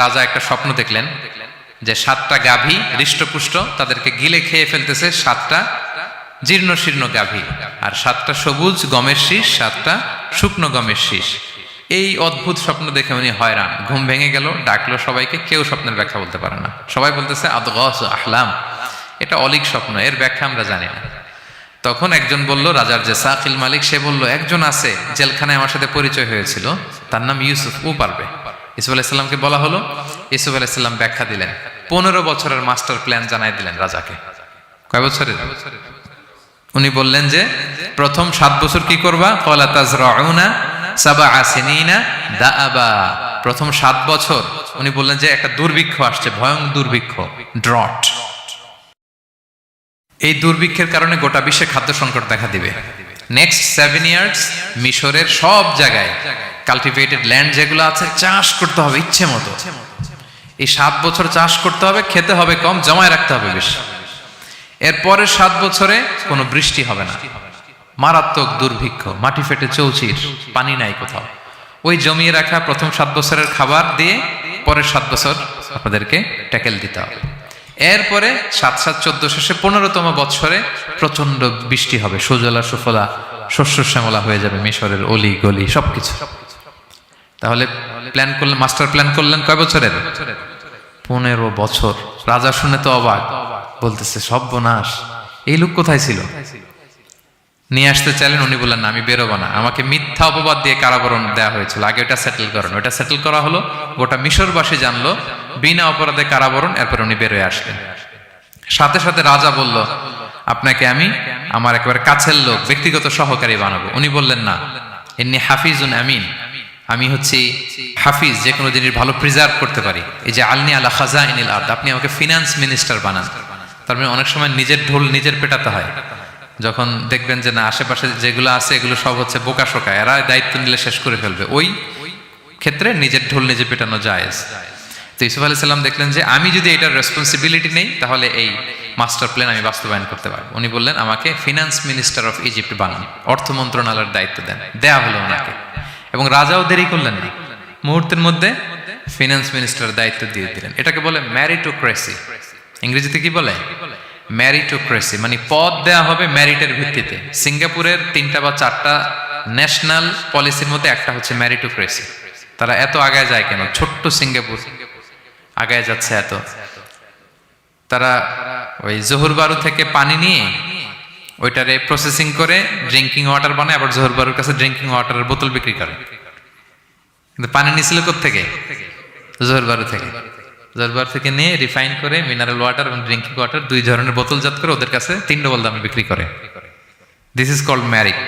রাজা একটা স্বপ্ন দেখলেন যে 7টা গাভী হৃষ্টপুষ্ট তাদেরকে গিলে খেয়ে ফেলতেছে 7টা জীর্ণ শীর্ণ গাভী, আর 7টা সবুজ গমের শীষ, 7টা শুকনো গমের শীষ। এই অদ্ভুত স্বপ্ন দেখে উনি হয়রান, ঘুম ভেঙে গেল, ডাকলো সবাইকে, কেউ স্বপ্নের ব্যাখ্যা বলতে পারে না। সবাই বলতেছে আদগাস আহলাম, এটা অলীক স্বপ্ন, এর ব্যাখ্যা আমরা জানি না। তখন একজন বলল, রাজার যে সাকিল মালিক, সে বলল একজন আছে জেলখানায় আমার সাথে পরিচয় হয়েছিল, তার নাম ইউসুফ, ও পারবে। ইউসুফ আলাইহিসসালামকে বলা হলো, ইউসুফ আলাইহিসসালাম ব্যাখ্যা দিলেন, 15 বছরের মাস্টার প্ল্যান জানাই দিলেন রাজাকে। কয় বছরের? উনি বললেন যে প্রথম 7 বছর কি করবা, ক্বালা তাজরাউনা সাবআ সিনিনা দাআবা। প্রথম 7 বছর উনি বললেন যে একটা দুর্ভিক্ষ আসছে, ভয়ঙ্কর দুর্ভিক্ষ, ড্রট। এই দুর্ভিক্ষের কারণে গোটা বিশ্বে খাদ্য সংকট দেখা দিবে। নেক্সট 7 ইয়ার্স মিশরের সব জায়গায় কাল্টিভেটেড ল্যান্ড যেগুলো আছে চাষ করতে হবে ইচ্ছে মতো। এই 7 বছর চাষ করতে হবে, খেতে হবে কম, জমায় রাখতে হবে বেশি। এরপরের 7 বছরে কোনো বৃষ্টি হবে না, মারাত্মক দুর্ভিক্ষ, মাটি ফেটে চৌচির, পানি নাই কোথাও। ওই জমিয়ে রাখা প্রথম 7 বছরের খাবার দিয়ে পরের 7 বছর আপনাদেরকে ট্যাকেল দিতে হবে। এরপরে 7-7-14 শেষে 15তম বছরে প্রচন্ড বৃষ্টি হবে, সুজলা সুফলা, শস্য শ্যামলা হয়ে যাবে মিশরের অলি গলি সবকিছু। তাহলে প্ল্যান করলেন, মাস্টার প্ল্যান করলেন কয় বছরের? 15 বছর। রাজা শুনে তো অবাক, বলতেছে সর্বনাশ, এই লোক কোথায় ছিল? নিয়ে আসতে চাইলেন, উনি বললেন না, আমি বেরোবো না, আমাকে মিথ্যা অপবাদ দিয়ে কারাবরণ দেওয়া হয়েছিল, আগে ওটা সেটেল করেন। ওটা সেটেল করা হলো, গোটা মিশরবাসী জানলো, বিনা অপরাধে কারাবরণ। এরপর উনি বেরোয় আসলেন। সাথে সাথে রাজা বলল, আপনাকে আমি আমার একেবারে কাছের লোক, ব্যক্তিগত সহকারী বানাবো। উনি বললেন না, ইন্নী হাফিজুন আমিন, আমি হচ্ছি হাফিজ, যে কোনো জিনিস ভালো প্রিজার্ভ করতে পারি। এই যে আলনি আলা খাজাইনিল আরদ, আপনি আমাকে ফিনান্স মিনিস্টার বানান। তার মানে অনেক সময় নিজের ঢোল নিজের পেটাতে হয়। যখন দেখবেন যে না, আশেপাশে যেগুলো আছে এগুলো সব হচ্ছে বোকা শোকা, এরা দায়িত্ব নিলে শেষ করে ফেলবে, ওই ক্ষেত্রে নিজের ঢোল নিজে পেটানো জায়েজ। তো ইউসুফ আলাইহিস সালাম দেখলেন যে আমি যদি এটার রেসপন্সিবিলিটি নেই, তাহলে এই মাস্টার প্ল্যান আমি বাস্তবায়ন করতে পারবো। উনি বললেন, আমাকে ফিনান্স মিনিস্টার অফ ইজিপ্ট বানান, অর্থ মন্ত্রণালয়ের দায়িত্ব দেন। দেয়া হলো ওনাকে, এবং রাজাও দেরি করলেন না, মুহূর্তের মধ্যে ফিনান্স মিনিস্টারের দায়িত্ব দিয়ে দিলেন। এটাকে বলে ম্যারিটোক্রেসি। ইংরেজিতে কি বলে? ম্যারিটোক্রেসি, মানে পদ দেয়া হবে ম্যারিটের ভিত্তিতে। সিঙ্গাপুরের 3টা বা 4টা ন্যাশনাল পলিসির মধ্যে একটা হচ্ছে ম্যারিটোক্রেসি। তারা এত আগায় যায় কেন? ছোট্ট সিঙ্গাপুর আগায় যাচ্ছে এত। তারা ওই জোহর বারু থেকে পানি নিয়ে ওইটারে প্রসেসিং করে ড্রিঙ্কিং ওয়াটার বানায়, আবার জোহর বারুর কাছে ড্রিঙ্কিং ওয়াটারের বোতল বিক্রি করে। কিন্তু পানি নিয়েছিল কোত্থেকে? জোহর বারু থেকে। জোহর বারু থেকে নিয়ে রিফাইন করে মিনারেল ওয়াটার এবং ড্রিঙ্কিং ওয়াটার 2 ধরনের বোতলজাত করে ওদের কাছে 3 ডবল দামে বিক্রি করে। This is called merit.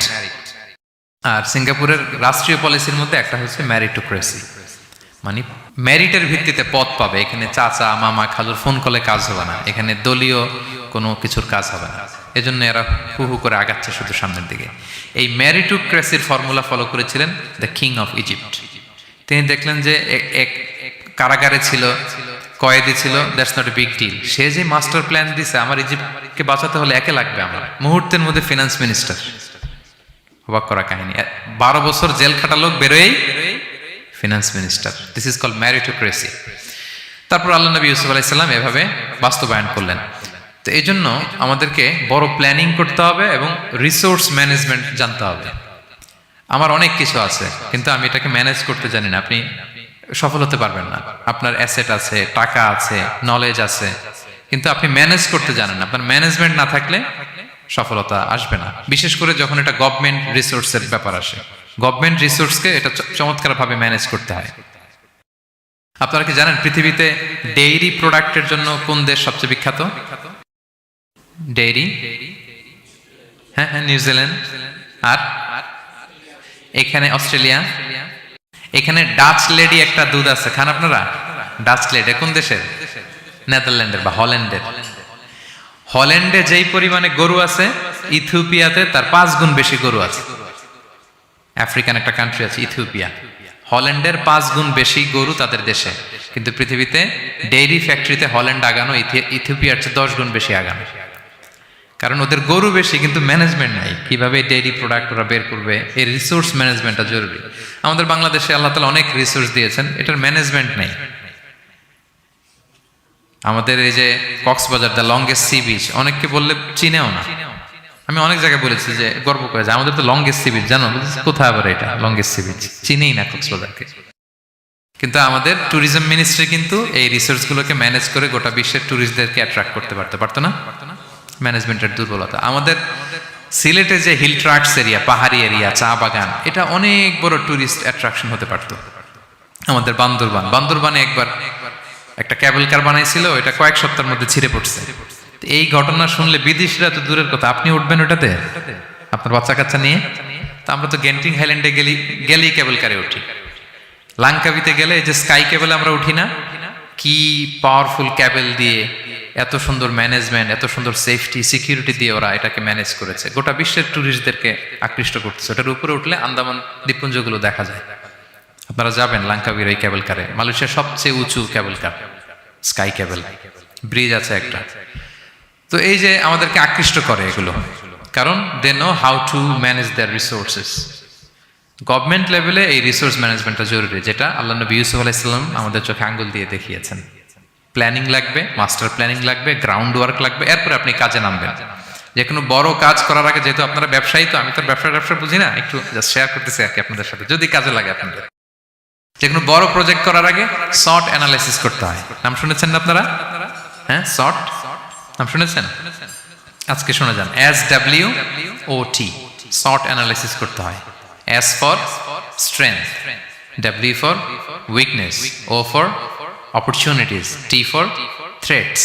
আর সিঙ্গাপুরের রাষ্ট্রীয় পলিসির মধ্যে একটা হচ্ছে ম্যারিটোক্রেসি, মানে ম্যারিটের ভিত্তিতে পদ পাবে। এখানে চাচা মামা খালুর ফোন কলে কাজ হবে না, এখানে দলীয় কোনো কিছুর কাজ হবে না। এজন্য এরা হু হু করে আগাচ্ছে শুধু সামনের দিকে। এই ম্যারিটোক্রেসির ফর্মুলা ফলো করেছিলেন দ্য কিং অফ ইজিপ্ট। তিনি দেখলেন যে এক কারাগারে ছিল, কয়েদি ছিল, that's not a big deal. সে যে মাস্টার প্ল্যান দিছে, আমার ইজিপ্টকে বাঁচাতে হলে একে লাগবে আমার, মুহূর্তের মধ্যে ফিনান্স মিনিস্টার। অবাক করা কাহিনী, 12 বছর জেল খাটা লোক বেরোয় finance minister. This is called meritocracy. তারপর আল্লাহ নবী ইউসুফ আলাইহিস সালাম এভাবে বাস্তবায়ন করলেন। তো এই জন্য আমাদেরকে বড় প্ল্যানিং করতে হবে এবং রিসোর্স ম্যানেজমেন্ট জানতে হবে। আমার অনেক কিছু আছে, কিন্তু আমি এটাকে ম্যানেজ করতে জানি না, আপনি সফল হতে পারবেন না। আপনার অ্যাসেট আছে, টাকা আছে, নলেজ আছে, কিন্তু আপনি ম্যানেজ করতে জানেন না। আপনার ম্যানেজমেন্ট না থাকলে সফলতা আসবে না, বিশেষ করে যখন এটা গভর্নমেন্ট রিসোর্সের ব্যাপার আসে। গভর্নমেন্ট রিসোর্সকে এটা চমৎকারভাবে ম্যানেজ করতে হয়। আপনারা কি জানেন পৃথিবীতে ডেইরি প্রোডাক্টের জন্য কোন দেশ সবচেয়ে বিখ্যাত? ডেইরি? হ্যাঁ, নিউজিল্যান্ড। আর এখানে অস্ট্রেলিয়া। এখানে ডাচ লেডি একটা দুধ আছে, খান আপনারা? ডাচ লেডি কোন দেশের? নেদারল্যান্ডের বা হল্যান্ডের। হল্যান্ডে যেই পরিমাণে গরু আছে, ইথিওপিয়াতে তার 5 গুণ বেশি গরু আছে। আফ্রিকান একটা কান্ট্রি আছে ইথিওপিয়া, হল্যান্ডের 5 গুণ বেশি গরু তাদের দেশে। কিন্তু পৃথিবীতে ডেইরি ফ্যাক্টরিতে হল্যান্ড আগানো ইথিওপিয়ার চেয়ে 10 গুণ বেশি আগানো। কারণ ওদের গরু বেশি, কিন্তু ম্যানেজমেন্ট নাই। কিভাবে ডেইরি প্রোডাক্ট ওরা বের করবে, এই রিসোর্স ম্যানেজমেন্টটা জরুরি। আমাদের বাংলাদেশে আল্লাহ তাআলা অনেক রিসোর্স দিয়েছেন, এটার ম্যানেজমেন্ট নেই। আমাদের এই যে Cox's Bazar the longest sea beach, অনেককে বললে চিনেও না। আমি অনেক জায়গায় বলেছি যে গর্ব করে যে আমাদের তো লংগেস্ট সি বিচ, জানো কোথায় আবার এটা লংগেস্ট সি বিচ, চিনেই না কক্সবাজারকে। কিন্তু আমাদের ট্যুরিজম মিনিস্ট্রি কিন্তু এই রিসোর্সগুলোকে ম্যানেজ করে গোটা বিশ্বের ট্যুরিস্টদেরকে অ্যাট্রাক্ট করতে পারতো না। ম্যানেজমেন্টের দুর্বলতা। আমাদের সিলেটে যে হিল ট্রাক্টস এরিয়া, পাহাড়ি এরিয়া, চা বাগান, এটা অনেক বড় ট্যুরিস্ট অ্যাট্রাকশন হতে পারতো। আমাদের বান্দরবানে একবার একটা ক্যাবেল কার বানাইছিল, এটা কয়েক সপ্তাহের মধ্যে ছিঁড়ে পড়ছে। এই ঘটনা শুনলে বিদেশিরা তো দূরের কথা, আপনি উঠবেন ওটাতে আপনার বাচ্চা কাচ্চা নিয়ে? তা আমরা তো গেন্টিং হাইল্যান্ডে গেলেই ক্যাবেল কারে উঠি, লাঙ্কাবিতে গেলে এই যে স্কাই কেবলে আমরা উঠি না, কি পাওয়ারফুল ক্যাবেল দিয়ে, এত সুন্দর ম্যানেজমেন্ট, এত সুন্দর সেফটি সিকিউরিটি দিয়ে ওরা এটাকে ম্যানেজ করেছে, গোটা বিশ্বের ট্যুরিস্টদেরকে আকৃষ্ট করতেছে। ওটার উপরে উঠলে আন্দামান দ্বীপপুঞ্জগুলো দেখা যায়। আপনারা যাবেন লাঙ্কাবির ওই ক্যাবেল কারে, মালয়েশিয়ার সবচেয়ে উঁচু ক্যাবেল কার, স্কাই ক্যাবেল ব্রিজ আছে একটা। তো এই যে আমাদেরকে আকৃষ্ট করে এগুলো, কারণ they know how to manage their resources. Government লেভেলে এই রিসোর্স ম্যানেজমেন্টটা জরুরি, যেটা আল্লাহ নবী ইউসুফ আলাইহিস সালাম আমাদের চোখে আঙ্গুল দিয়ে দেখিয়েছেন। প্ল্যানিং লাগবে, মাস্টার প্ল্যানিং লাগবে, গ্রাউন্ড ওয়ার্ক লাগবে, এরপরে আপনি কাজে নামবেন। যে কোনো বড় কাজ করার আগে, যেহেতু আপনারা ব্যবসায়ী, তো আমি তো ব্যবসা বুঝি না, একটু জাস্ট শেয়ার করতেছি আর কি আপনাদের সাথে, যদি কাজে লাগে আপনাদের। যে কোনো বড় প্রজেক্ট করার আগে সর্ট অ্যানালাইসিস করতে হয়। নাম শুনেছেন না আপনারা? হ্যাঁ, সর্ট নাম শুনেছেন? আজকে শুনে যান, SWOT, সর্ট অ্যানালাইসিস করতে হয়। S for strength, W for weakness, O for opportunities, T for threats.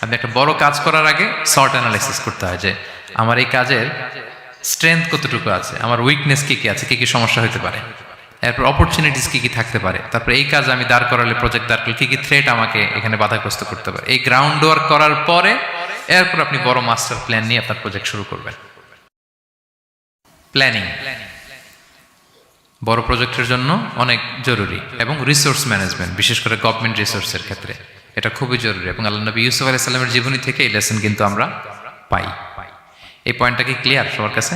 আপনি একটা বড় কাজ করার আগে সর্ট অ্যানালাইসিস করতে হয় যে আমার এই কাজের স্ট্রেংথ কতটুকু আছে, আমার উইকনেস কি কি আছে, কি কি সমস্যা হতে পারে, এরপর অপরচুনিটিস কি কি থাকতে পারে, তারপর এই কাজ আমি দাঁড় করালে, প্রজেক্ট দাঁড় করলে কি কি থ্রেট আমাকে এখানে বাধাগ্রস্ত করতে পারে। এই গ্রাউন্ড ওয়ার্ক করার পরে এরপর আপনি বড় মাস্টার প্ল্যান নিয়ে আপনার প্রজেক্ট শুরু করবেন। প্ল্যানিং বড় প্রজেক্টের জন্য অনেক জরুরি, এবং রিসোর্স ম্যানেজমেন্ট, বিশেষ করে গভর্নমেন্ট রিসোর্সের ক্ষেত্রে এটা খুবই জরুরি। এবং আল্লাহ নবী ইউসুফ আলাইহিস সালামের জীবনী থেকে এই লেসন কিন্তু আমরা পাই। এই পয়েন্টটা কি ক্লিয়ার সবার কাছে?